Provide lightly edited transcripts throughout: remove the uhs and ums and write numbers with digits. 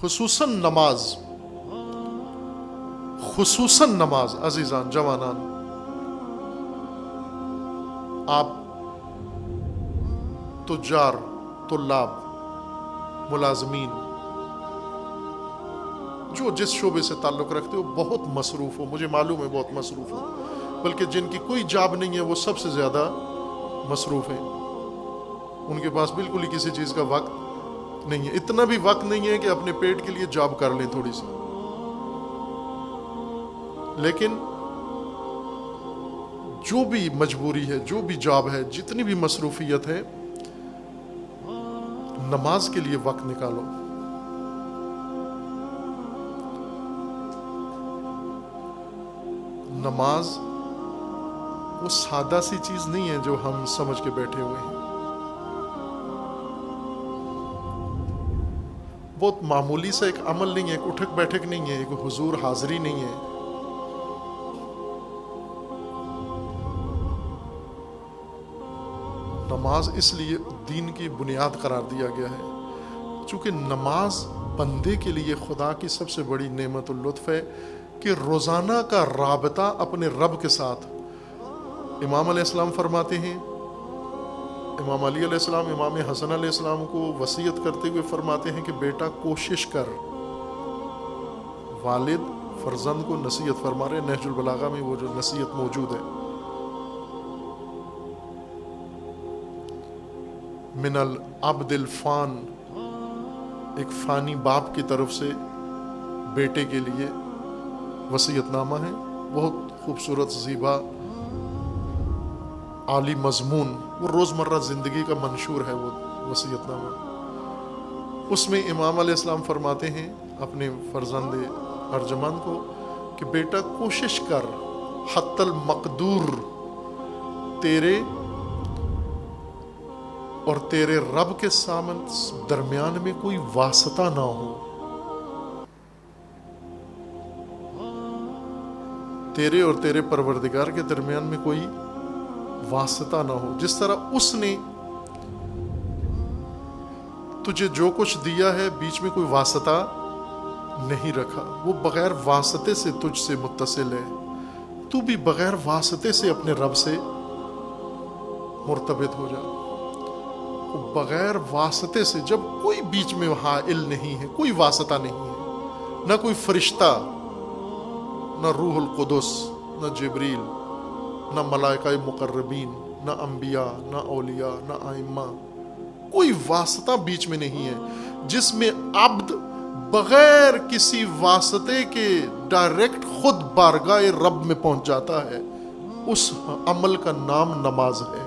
خصوصاً نماز عزیزان جوانان، آپ تجار، طلاب، ملازمین، جو جس شعبے سے تعلق رکھتے ہو بہت مصروف ہو، مجھے معلوم ہے بہت مصروف ہو، بلکہ جن کی کوئی جاب نہیں ہے وہ سب سے زیادہ مصروف ہیں، ان کے پاس بالکل ہی کسی چیز کا وقت نہیں ہے، اتنا بھی وقت نہیں ہے کہ اپنے پیٹ کے لیے جاب کر لیں تھوڑی سی. لیکن جو بھی مجبوری ہے، جو بھی جاب ہے، جتنی بھی مصروفیت ہے، نماز کے لیے وقت نکالو. نماز وہ سادہ سی چیز نہیں ہے جو ہم سمجھ کے بیٹھے ہوئے ہیں. بہت معمولی سا ایک عمل نہیں ہے، ایک اٹھک بیٹھک نہیں ہے، ایک حضور حاضری نہیں ہے. نماز اس لیے دین کی بنیاد قرار دیا گیا ہے چونکہ نماز بندے کے لیے خدا کی سب سے بڑی نعمت و لطف ہے کہ روزانہ کا رابطہ اپنے رب کے ساتھ. امام علیہ السلام فرماتے ہیں، امام علی علیہ السلام امام حسن علیہ السلام کو وصیت کرتے ہوئے فرماتے ہیں کہ بیٹا کوشش کر. والد فرزند کو نصیحت فرما رہے ہیں، نہج البلاغہ میں وہ جو نصیحت موجود ہے. من العبد الفان، ایک فانی باپ کی طرف سے بیٹے کے لیے وصیت نامہ ہے، بہت خوبصورت، زیبا، عالی مضمون، وہ روزمرہ زندگی کا منشور ہے وہ وصیت نامہ. اس میں امام علیہ السلام فرماتے ہیں اپنے فرزند ارجمند کو کہ بیٹا کوشش کر حتی المقدور تیرے اور تیرے رب کے درمیان میں کوئی واسطہ نہ ہو، تیرے اور تیرے پروردگار کے درمیان میں کوئی واسطہ نہ ہو. جس طرح اس نے تجھے جو کچھ دیا ہے بیچ میں کوئی واسطہ نہیں رکھا، وہ بغیر واسطے سے تجھ سے متصل ہے، تو بھی بغیر واسطے سے اپنے رب سے مرتبط ہو جا. بغیر واسطے سے، جب کوئی بیچ میں حائل نہیں ہے، کوئی واسطہ نہیں ہے، نہ کوئی فرشتہ، نہ روح القدس، نہ جبریل، نہ ملائکہ مقربین، نہ انبیاء، نہ اولیاء، نہ ائمہ، کوئی واسطہ بیچ میں نہیں ہے، جس میں عبد بغیر کسی واسطے کے ڈائریکٹ خود بارگاہ رب میں پہنچ جاتا ہے. اس عمل کا نام نماز ہے.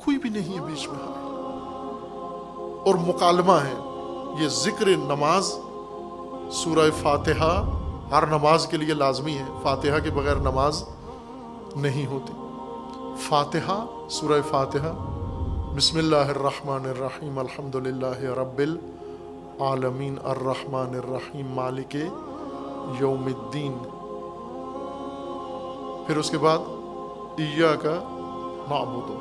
کوئی بھی نہیں ہے بیچ میں اور مکالمہ ہے. یہ ذکر نماز سورہ فاتحہ ہر نماز کے لیے لازمی ہے، فاتحہ کے بغیر نماز نہیں ہوتی. فاتحہ، سورہ فاتحہ، بسم اللہ الرحمن الرحیم، الحمدللہ رب العالمین الرحمن الرحیم مالک یوم الدین. پھر اس کے بعد ایاک نعبد،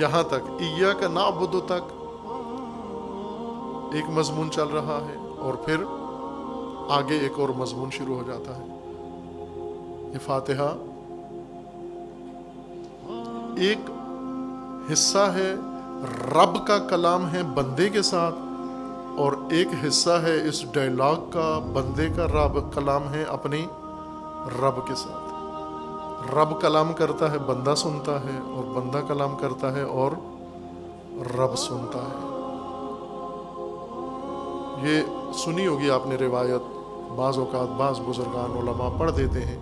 یہاں تک ایاک نعبد تک ایک مضمون چل رہا ہے اور پھر آگے ایک اور مضمون شروع ہو جاتا ہے. یہ فاتحہ ایک حصہ ہے رب کا کلام ہے بندے کے ساتھ، اور ایک حصہ ہے اس ڈائلاگ کا، بندے کا رب کلام ہے اپنے رب کے ساتھ. رب کلام کرتا ہے، بندہ سنتا ہے، اور بندہ کلام کرتا ہے اور رب سنتا ہے. یہ سنی ہوگی آپ نے روایت، بعض اوقات بعض بزرگان علماء پڑھ دیتے ہیں،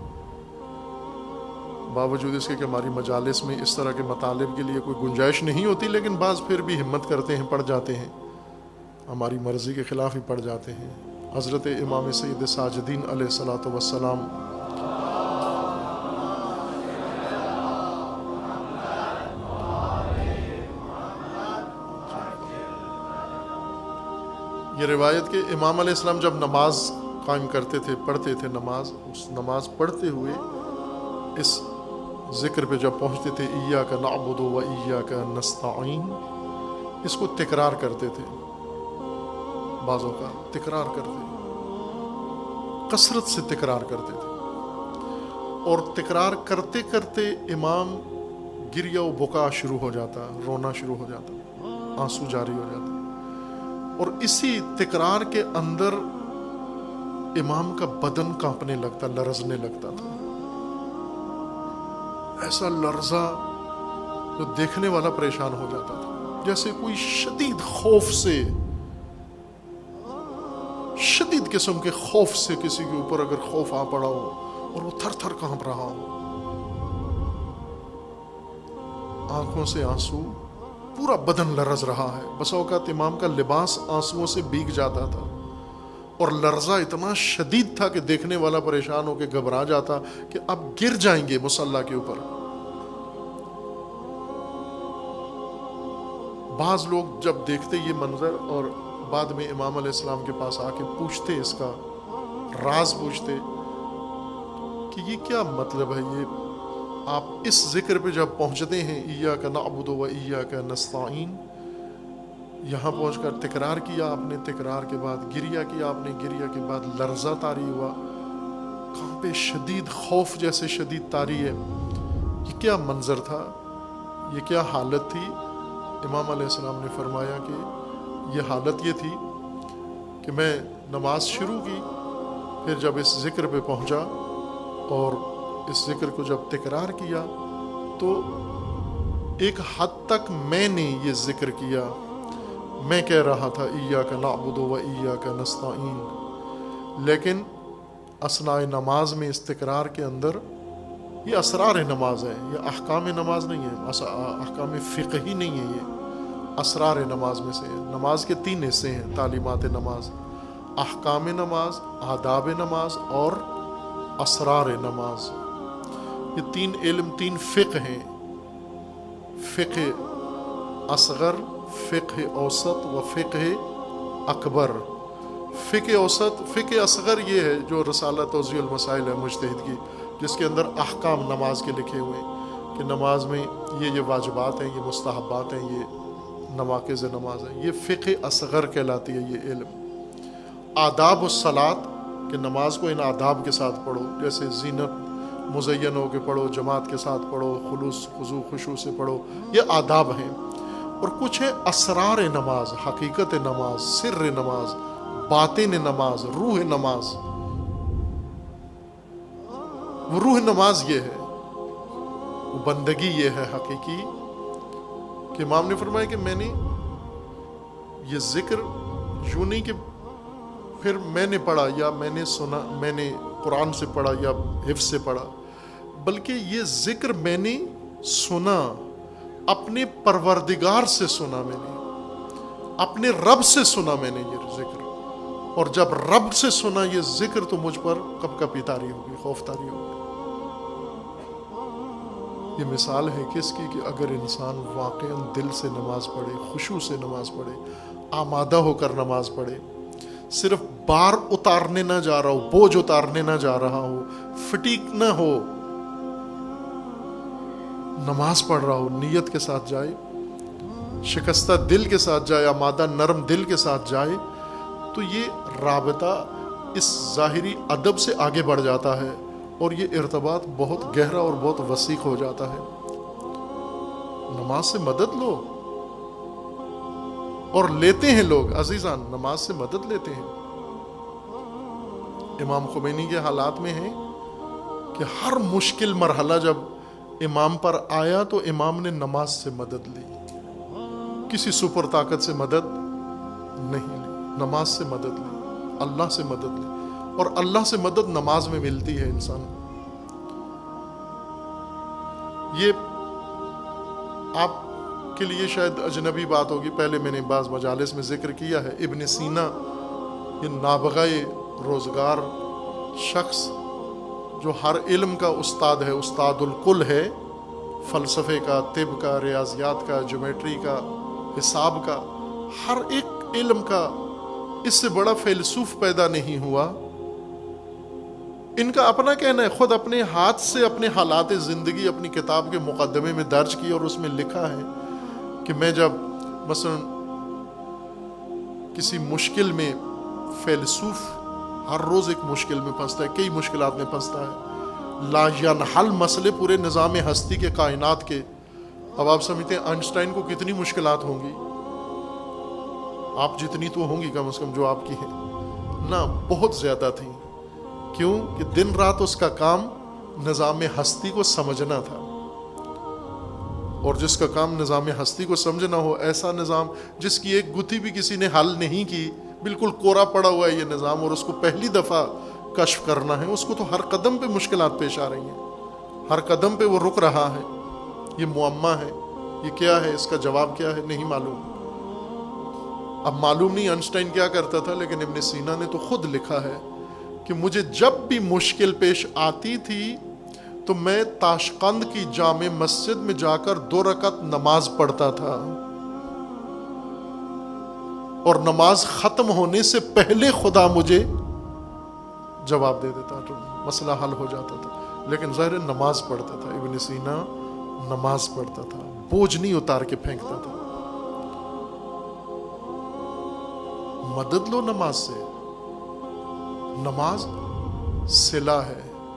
باوجود اس کے کہ ہماری مجالس میں اس طرح کے مطالب کے لیے کوئی گنجائش نہیں ہوتی، لیکن بعض پھر بھی ہمت کرتے ہیں، پڑھ جاتے ہیں، ہماری مرضی کے خلاف ہی پڑھ جاتے ہیں. حضرت امام سید ساجدین علیہ الصلوۃ والسلام یہ روایت کہ امام علیہ السلام جب نماز قائم کرتے تھے، پڑھتے تھے نماز، اس نماز پڑھتے ہوئے اس ذکر پہ جب پہنچتے تھے ایاک نعبد و ایاک نستعین، اس کو تکرار کرتے تھے، بعضوں کا تکرار کرتے، کثرت سے تکرار کرتے تھے، اور تکرار کرتے کرتے امام گریہ و بکا شروع ہو جاتا، رونا شروع ہو جاتا، آنسو جاری ہو جاتا، اور اسی تکرار کے اندر امام کا بدن کانپنے لگتا، لرزنے لگتا تھا، ایسا لرزہ جو دیکھنے والا پریشان ہو جاتا تھا، جیسے کوئی شدید خوف سے، شدید قسم کے خوف سے کسی کے اوپر اگر خوف آ پڑا ہو اور وہ تھر تھر کانپ رہا ہو، آنکھوں سے آنسو، پورا بدن لرز رہا ہے، بس اوقات امام کا لباس آنسوؤں سے بھیگ جاتا تھا، اور لرزہ اتنا شدید تھا کہ دیکھنے والا پریشان ہو کے گھبرا جاتا کہ اب گر جائیں گے مصلی کے اوپر۔ بعض لوگ جب دیکھتے یہ منظر اور بعد میں امام علیہ السلام کے پاس آ کے پوچھتے، اس کا راز پوچھتے کہ یہ کیا مطلب ہے، یہ آپ اس ذکر پہ جب پہنچتے ہیں ایاک نعبد و ایاک نستعین، یہاں پہنچ کر تکرار کیا آپ نے، تکرار کے بعد گریہ کیا آپ نے، گریہ کے بعد لرزہ طاری ہوا، کہاں پہ شدید خوف جیسے شدید طاری ہے، یہ کیا منظر تھا، یہ کیا حالت تھی؟ امام علیہ السلام نے فرمایا کہ یہ حالت یہ تھی کہ میں نماز شروع کی، پھر جب اس ذکر پہ پہنچا اور اس ذکر کو جب تکرار کیا تو ایک حد تک میں نے یہ ذکر کیا، میں کہہ رہا تھا ایاک نعبد و ایاک نستعین، لیکن اثناء نماز میں اس تکرار کے اندر یہ اسرار نماز ہے، یہ احکام نماز نہیں ہے، احکام فقہی نہیں ہے، یہ اسرار نماز میں سے ہے۔ نماز کے 3 حصے ہیں، تعلیمات نماز، احکام نماز، آداب نماز اور اسرار نماز، یہ 3 علم، 3 فقہ ہیں، فقہ اصغر، فقہ اوسط و فقہ اکبر۔ فقہ اوسط، فقہ اصغر یہ ہے جو رسالہ توضیح المسائل ہے مجتہد کی، جس کے اندر احکام نماز کے لکھے ہوئے ہیں کہ نماز میں یہ واجبات ہیں، یہ مستحبات ہیں، یہ نواقض نماز ہیں، یہ فقہ اصغر کہلاتی ہے یہ علم۔ آداب الصلاۃ، کہ نماز کو ان آداب کے ساتھ پڑھو، جیسے زینت مزین ہو کے پڑھو، جماعت کے ساتھ پڑھو، خلوص خضوع خشوع سے پڑھو، یہ آداب ہیں۔ اور کچھ ہے اسرار نماز، حقیقت نماز، سر نماز، باطن نماز، روح نماز۔ وہ روح نماز یہ ہے، وہ بندگی یہ ہے حقیقی، کہ امام نے فرمایا کہ میں نے یہ ذکر یوں نہیں کہ پھر میں نے پڑھا یا میں نے سنا، میں نے قرآن سے پڑھا یا حفظ سے پڑھا، بلکہ یہ ذکر میں نے سنا، اپنے پروردگار سے سنا، میں نے اپنے رب سے سنا، میں نے یہ ذکر، اور جب رب سے سنا یہ ذکر تو مجھ پر کب کبھی طاری ہوگی، خوف طاری ہوگی۔ یہ مثال ہے کس کی، کہ اگر انسان واقعاً دل سے نماز پڑھے، خشوع سے نماز پڑھے، آمادہ ہو کر نماز پڑھے، صرف بار اتارنے نہ جا رہا ہو، بوجھ اتارنے نہ جا رہا ہو، فٹیک نہ ہو، نماز پڑھ رہا ہو، نیت کے ساتھ جائے، شکستہ دل کے ساتھ جائے، آمادہ نرم دل کے ساتھ جائے، تو یہ رابطہ اس ظاہری ادب سے آگے بڑھ جاتا ہے، اور یہ ارتباط بہت گہرا اور بہت وسیع ہو جاتا ہے۔ نماز سے مدد لو، اور لیتے ہیں لوگ عزیزان، نماز سے مدد لیتے ہیں۔ امام خمینی کے حالات میں ہے کہ ہر مشکل مرحلہ جب امام پر آیا تو امام نے نماز سے مدد لی، کسی سپر طاقت سے مدد نہیں لی، نماز سے مدد لی، اللہ سے مدد لی، اور اللہ سے مدد نماز میں ملتی ہے انسان۔ یہ آپ کے لیے شاید اجنبی بات ہوگی، پہلے میں نے بعض مجالس میں ذکر کیا ہے، ابن سینا، یہ نابغہ روزگار شخص جو ہر علم کا استاد ہے، استاد الکل ہے، فلسفے کا، طب کا، ریاضیات کا، جیومیٹری کا، حساب کا، ہر ایک علم کا، اس سے بڑا فیلسوف پیدا نہیں ہوا ان کا اپنا کہنا ہے، خود اپنے ہاتھ سے اپنے حالات زندگی اپنی کتاب کے مقدمے میں درج کی، اور اس میں لکھا ہے کہ میں جب مثلا کسی مشکل میں، فیلسوف ہر روز ایک مشکل میں پھنستا ہے، کئی مشکلات میں پھنستا ہے، لا ینحل مسئلے پورے نظام ہستی کے، کائنات کے. اب آپ سمجھتے ہیں آئنسٹائن کو کتنی مشکلات ہوں گی؟ آپ جتنی تو ہوں گی کم از کم جو آپ کی ہیں نہ، بہت زیادہ تھیں. کیوں کہ دن رات اس کا کام نظام ہستی کو سمجھنا تھا، اور جس کا کام نظام ہستی کو سمجھنا ہو، ایسا نظام جس کی ایک گتھی بھی کسی نے حل نہیں کی، بالکل کورا پڑا ہوا ہے یہ نظام، اور اس کو پہلی دفعہ کشف کرنا ہے، اس کو تو ہر قدم پہ مشکلات پیش آ رہی ہیں، ہر قدم پہ وہ رک رہا ہے. یہ معمہ ہے، یہ کیا ہے، اس کا جواب کیا ہے، نہیں معلوم. اب معلوم نہیں آئنسٹائن کیا کرتا تھا، لیکن ابن سینا نے تو خود لکھا ہے کہ مجھے جب بھی مشکل پیش آتی تھی تو میں تاشقند کی جامع مسجد میں جا کر 2 رکعت نماز پڑھتا تھا، اور نماز ختم ہونے سے پہلے خدا مجھے جواب دے دیتا تو مسئلہ حل ہو جاتا تھا. لیکن ظاہر نماز پڑھتا تھا ابن سینا، نماز پڑھتا تھا، بوجھ نہیں اتار کے پھینکتا تھا. مدد لو نماز سے، نماز صلہ ہے.